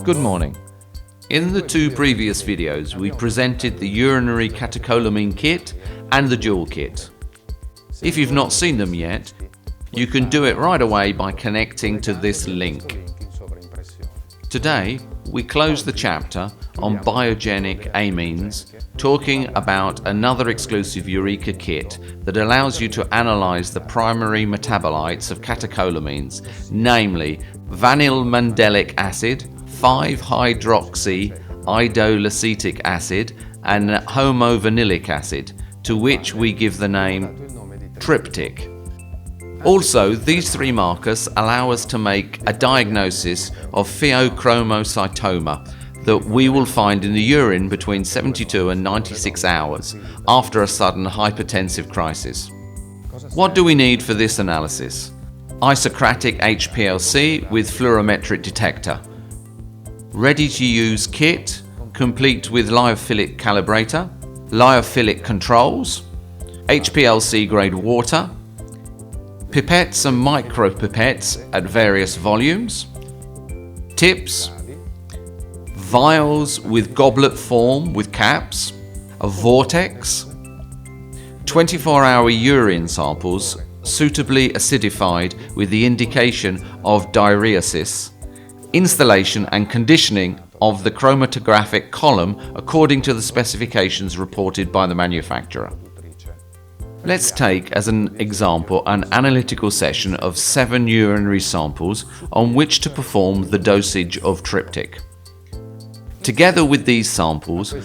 Good morning. In the two previous videos we presented the urinary catecholamine kit and the dual kit. If you've not seen them yet, you can do it right away by connecting to this link. Today we close the chapter on biogenic amines, talking about another exclusive Eureka kit that allows you to analyze the primary metabolites of catecholamines, namely vanillmandelic acid, 5-hydroxy-idolacetic acid and homovanillic acid, to which we give the name triptych. Also, these three markers allow us to make a diagnosis of pheochromocytoma that we will find in the urine between 72 and 96 hours after a sudden hypertensive crisis. What do we need for this analysis? Isocratic HPLC with fluorometric detector. Ready-to-use kit, complete with lyophilic calibrator, lyophilic controls, HPLC grade water, pipettes and micropipettes at various volumes, tips, vials with goblet form with caps, a vortex, 24-hour urine samples suitably acidified with the indication of diuresis, installation and conditioning of the chromatographic column according to the specifications reported by the manufacturer. Let's take as an example an analytical session of 7 urinary samples on which to perform the dosage of triptych. Together with these samples,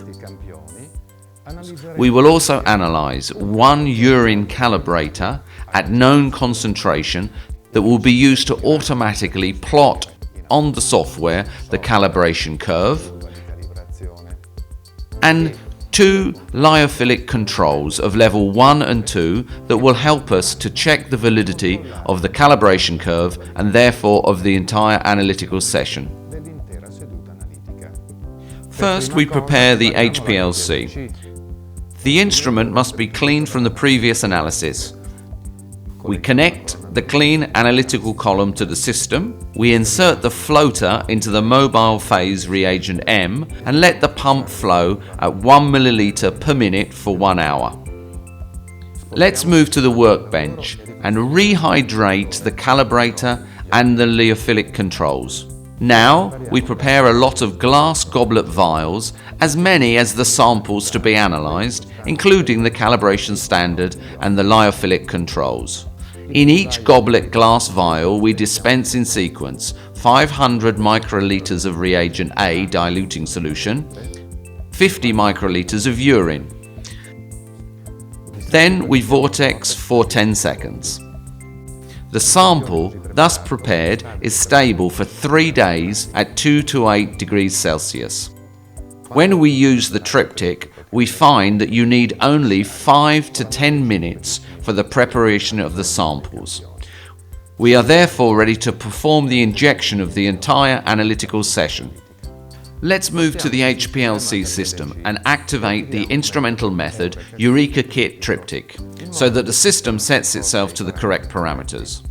we will also analyze one urine calibrator at known concentration that will be used to automatically plot on the software the calibration curve, and 2 lyophilic controls of level 1 and 2 that will help us to check the validity of the calibration curve and therefore of the entire analytical session. First, we prepare the HPLC. The instrument must be cleaned from the previous analysis. We connect the clean analytical column to the system. We insert the floater into the mobile phase reagent M and let the pump flow at 1 milliliter per minute for 1 hour. Let's move to the workbench and rehydrate the calibrator and the lyophilic controls. Now we prepare a lot of glass goblet vials, as many as the samples to be analysed, including the calibration standard and the lyophilic controls. In each goblet glass vial we dispense in sequence 500 microliters of reagent A diluting solution, 50 microliters of urine. Then we vortex for 10 seconds. The sample thus prepared is stable for 3 days at 2 to 8 degrees Celsius. When we use the triptych, we find that you need only 5 to 10 minutes for the preparation of the samples. We are therefore ready to perform the injection of the entire analytical session. Let's move to the HPLC system and activate the instrumental method Eureka Kit Triptych so that the system sets itself to the correct parameters.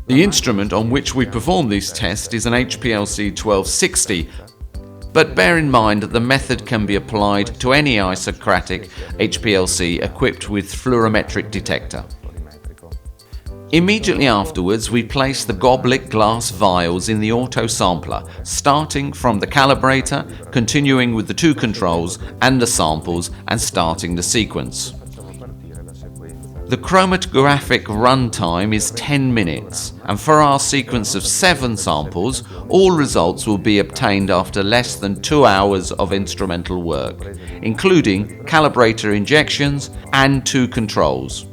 The instrument on which we perform these tests is an HPLC 1260, but bear in mind that the method can be applied to any isocratic HPLC equipped with fluorometric detector. Immediately afterwards, we place the goblet glass vials in the auto sampler, starting from the calibrator, continuing with the 2 controls and the samples, and starting the sequence. The chromatographic runtime is 10 minutes, and for our sequence of 7 samples, all results will be obtained after less than 2 hours of instrumental work, including calibrator injections and 2 controls.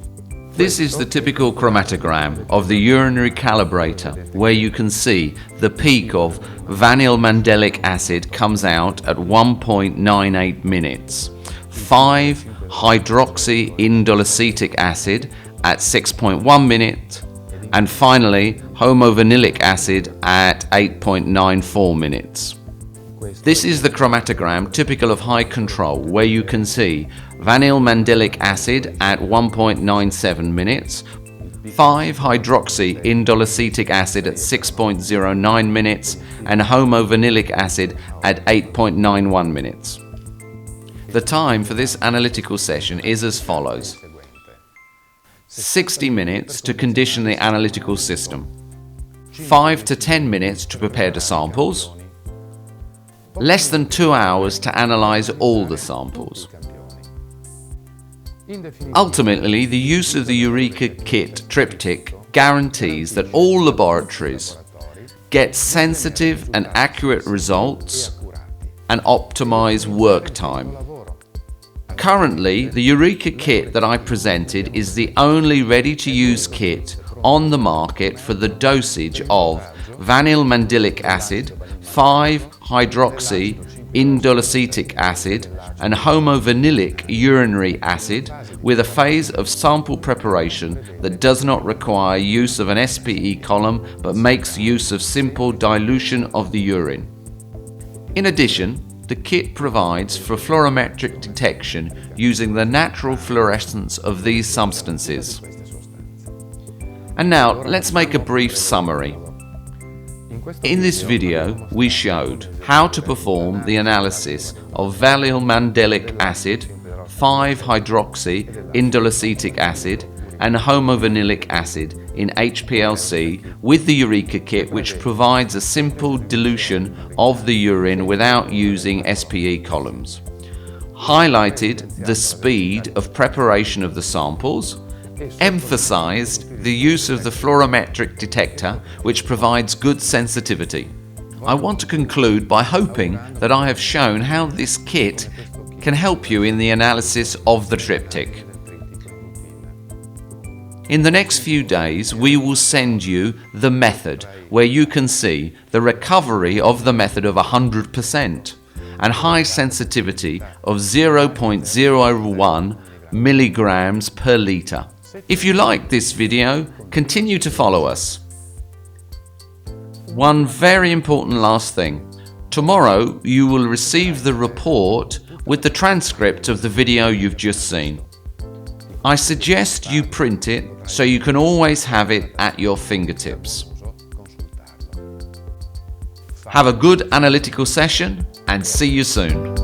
This is the typical chromatogram of the urinary calibrator, where you can see the peak of vanillmandelic acid comes out at 1.98 minutes, 5-hydroxy-indolacetic acid at 6.1 minutes, and finally homovanillic acid at 8.94 minutes. This is the chromatogram typical of high control, where you can see vanillmandelic acid at 1.97 minutes, 5-hydroxy-indolacetic acid at 6.09 minutes, and homovanillic acid at 8.91 minutes. The time for this analytical session is as follows: 60 minutes to condition the analytical system, 5 to 10 minutes to prepare the samples, less than 2 hours to analyze all the samples. Ultimately, the use of the Eureka Kit triptych guarantees that all laboratories get sensitive and accurate results and optimize work time. Currently, the Eureka Kit that I presented is the only ready-to-use kit on the market for the dosage of vanillmandylic acid, 5-hydroxy-indolacetic acid, and homovanillic urinary acid with a phase of sample preparation that does not require use of an SPE column but makes use of simple dilution of the urine. In addition, the kit provides for fluorometric detection using the natural fluorescence of these substances. And now, let's make a brief summary. In this video, we showed how to perform the analysis of vanillmandylic acid, 5-hydroxy-indolacetic acid, and homovanillic acid in HPLC with the Eureka Kit, which provides a simple dilution of the urine without using SPE columns. Highlighted the speed of preparation of the samples, emphasized the use of the fluorometric detector, which provides good sensitivity. I want to conclude by hoping that I have shown how this kit can help you in the analysis of the triptych. In the next few days, we will send you the method where you can see the recovery of the method of 100% and high sensitivity of 0.01 milligrams per litre. If you like this video, continue to follow us. One very important last thing. Tomorrow you will receive the report with the transcript of the video you've just seen. I suggest you print it so you can always have it at your fingertips. Have a good analytical session and see you soon.